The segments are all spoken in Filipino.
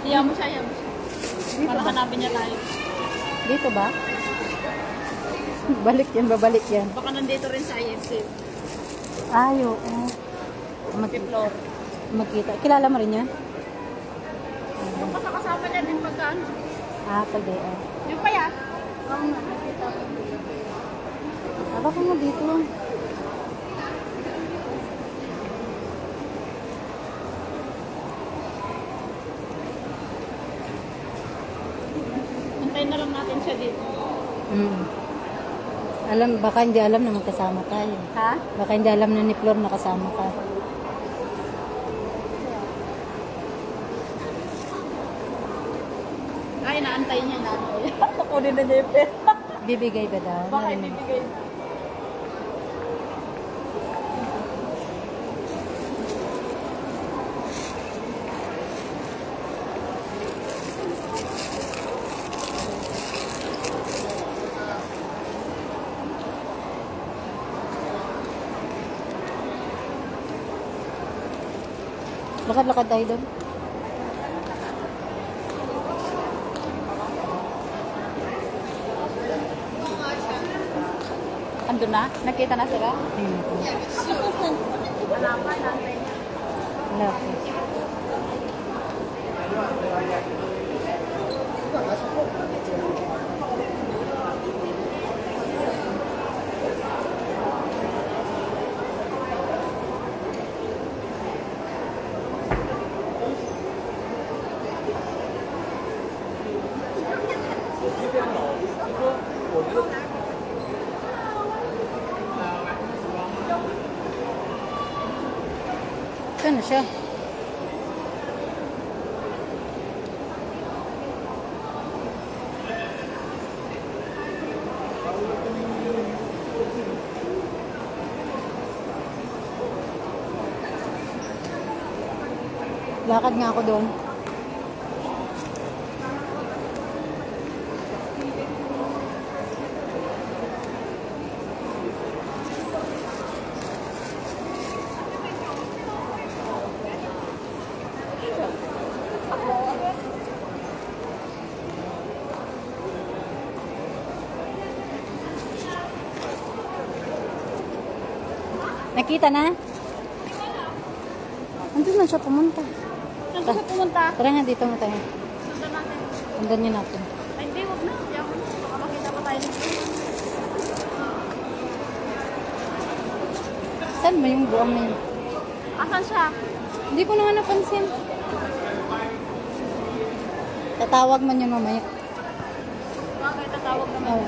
Iyan mo siya, iyan mo siya. Para hanapin niya tayo. Dito ba? Balik yan, babalik yan. Baka nandito rin sa IFC. Ay, oo. Floor. Magkita. Kilala mo rin yan? Yung kasama niya din pagkaan. Pwede. Yung pa yan. Baka nga dito. Antayin na lang natin siya dito. Baka hindi alam na magkasama tayo. Ha? Baka hindi alam na ni Flor na kasama ka. Ay, naantay niya na. Kunin na niya yung pera. Bibigay ba daw? Baka ibibigay. Lakad-lakad tayo doon. Andun na? Nakita na sila? Wala po. Saan na siya? Lakad nga ako doon. Nakita na? Andun na siya pumunta. Saan siya pumunta? Tara nga dito nga tayo. Sundan natin. Sundan niyo natin. Ay, hindi, huwag na. Diyan mo na. Baka makita pa tayo nito. Saan ba yung buwang na yun? Asan siya? Hindi ko naman napansin. Tatawag man yun mamaya. Bakit tatawag naman?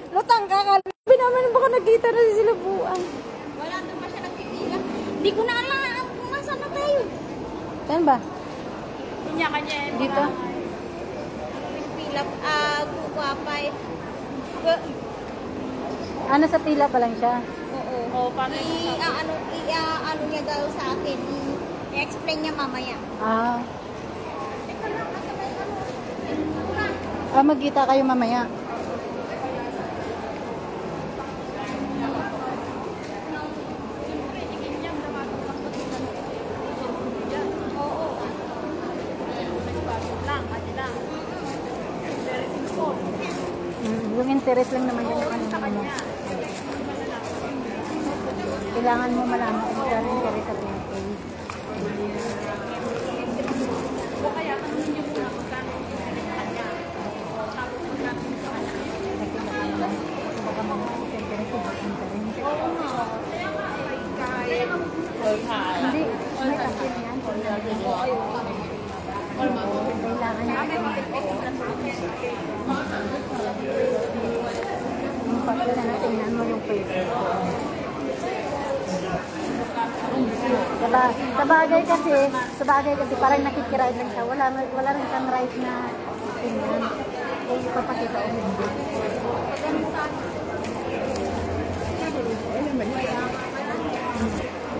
Lutang kakalabi naman baka nakita na sila buwang. Wala, doon pa siya nagpipila. Hindi ko na alam kung nasaan na tayo. Saan ba? Kanya-kanya eh. Dito? Pila, kupapay. Nasa pila pa lang siya. Oo. Oo, paano yung ano niya daw sa akin. I-explain niya mamaya. Magkita kayo mamaya. Yung interest lang naman yun yung ano mo. Kailangan mo malaman kung saan yung interest sa pinapay. kaya tanongin niyo muna magkano yung sa kanya. Tapos magkano sa kanya. Baka mga interest sa interest. Oo nga. Kaya Hindi, may kapit yan. Kailangan natin. Yung papel na tingnan mo yung pwede. Sa bagay kasi parang nakikiride lang siya. Wala rin kang right na tingnan. Kung ipapakita o hindi.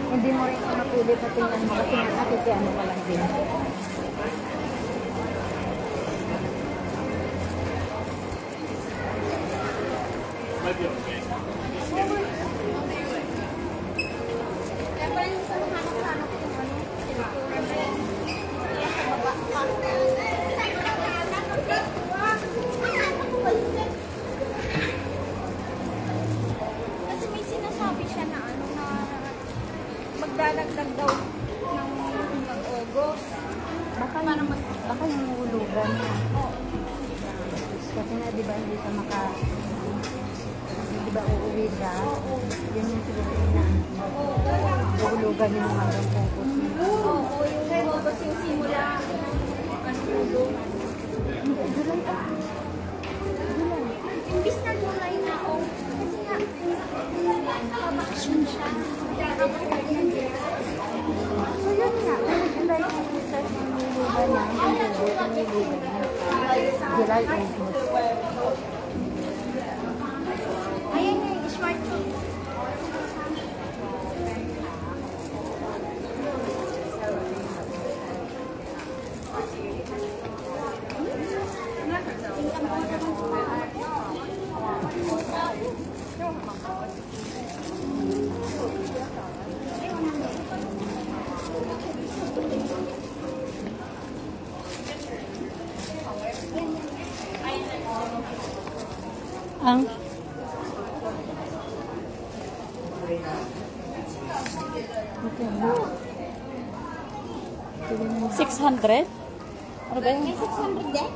Hindi mo rin mapilit na tingnan mo kasi nakikiano ka lang din. siya na ano na magdadagdag daw ng August. Baka yung hulugan niya. Oo. Kasi nga, di ba, hindi ka di ba uuwi siya? Yun yung siguro na hulugan niya ng hanggang pungkot niya. Oo, yung August yung simula. Ano ulo? July pa. Imbis na July na ako. Kasi nga, nakabakasyon siya. So yun nga, July yung start ng hulugan niya, hanggang pungkot ng hulugan niya. July, August. Ayan nga yung smartphone. Ang 600? Ano ba yun? May 600 din?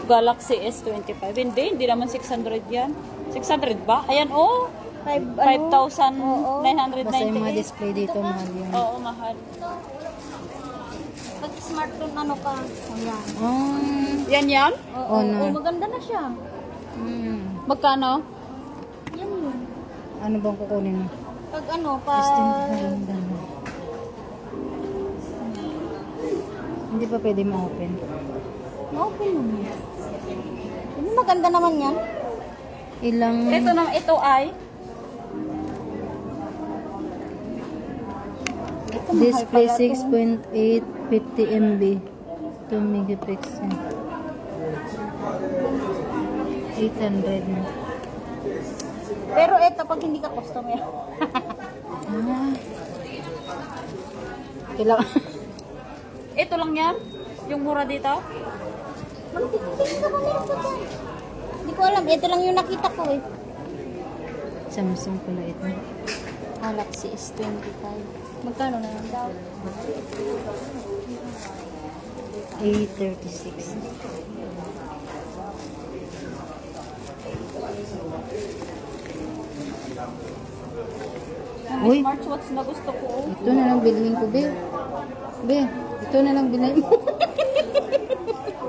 Galaxy S25. Hindi naman 600 yan. 600 ba? Ayan, oh. 5,998. basta yung mga display dito, mahal yun. Oo, mahal. Pag smartphone ano ka? Oh, Yan yan? Oo, no. maganda na siya. Magkano? Yan yun. Ano bang kukunin mo? Pag ano, pag... Hindi pa pwede ma-open. Ma-open mo. Ano maganda naman yan? Ilang... Ito ay Display 6.8, 50 MB, 2 megapixel. 800 na. Pero ito, pag hindi ka customer. Kailangan... ito lang yan? Yung mura dito? Magtitigil ka ba meron pa dyan? Hindi ko alam. Ito lang yung nakita ko eh. Samsung pala ito. Galaxy S25. Magkano na lang daw? A36. Yung Uy. smartwatch na gusto ko. Ito na lang bilhin ko, Be. Be, ito na lang bilhin mo.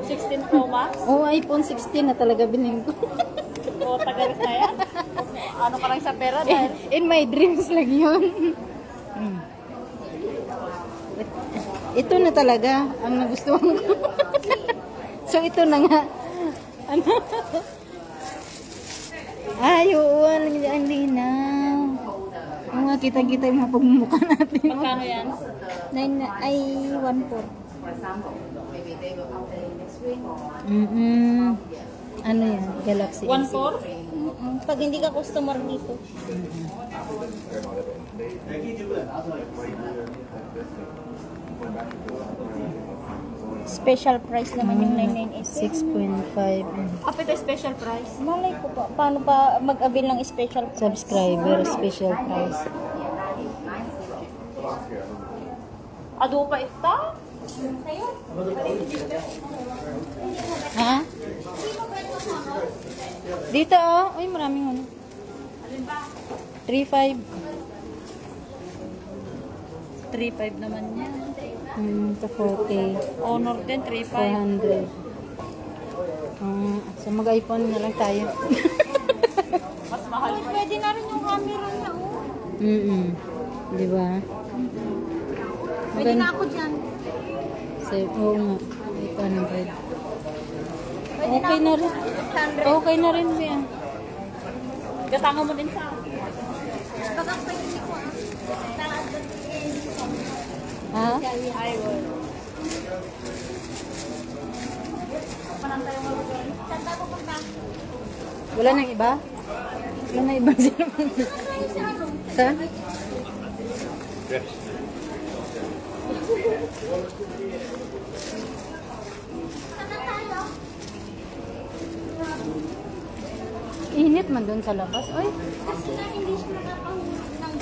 16 Pro Max? Oh, iPhone 16 na talaga bilhin ko. O, tagalis na yan? Ano ka lang sa pera dahil? In my dreams lang yun. Ito na talaga ang nagustuhan ko. So, ito na nga. Ano? Ay, oo, ang linaw. Oo nga, kita-kita yung mga pagmumukha natin. Magkano yan? 9 ay 1.4. Ano yan? Galaxy 1.4? Pag hindi ka customer dito. Special price naman yung 998. 6.5. Kapit special price. Malay ko pa. Paano pa mag-avail ng special price? Subscriber, special price. Ado pa ito? Ha? Dito oh. Uy, maraming ano. 3.5. 3.5 naman yan. Ito 40. Honor din, 3.5. 400. So mag-iPhone na lang tayo. Mas mahal pa. Pwede na rin yung camera niya, oh. Di ba? Pwede na ako dyan. Oo nga. 800. Pwede Okay na rin. 100. Okay na rin yan. Gatanga mo din sa Baka pwede hindi ko, Ha? I will. Saan tayo pupunta? Wala nang iba? Wala nang ibang cellphone. Sa? Init man doon sa labas. Oy. Kasi nga hindi siya nakapahulog ng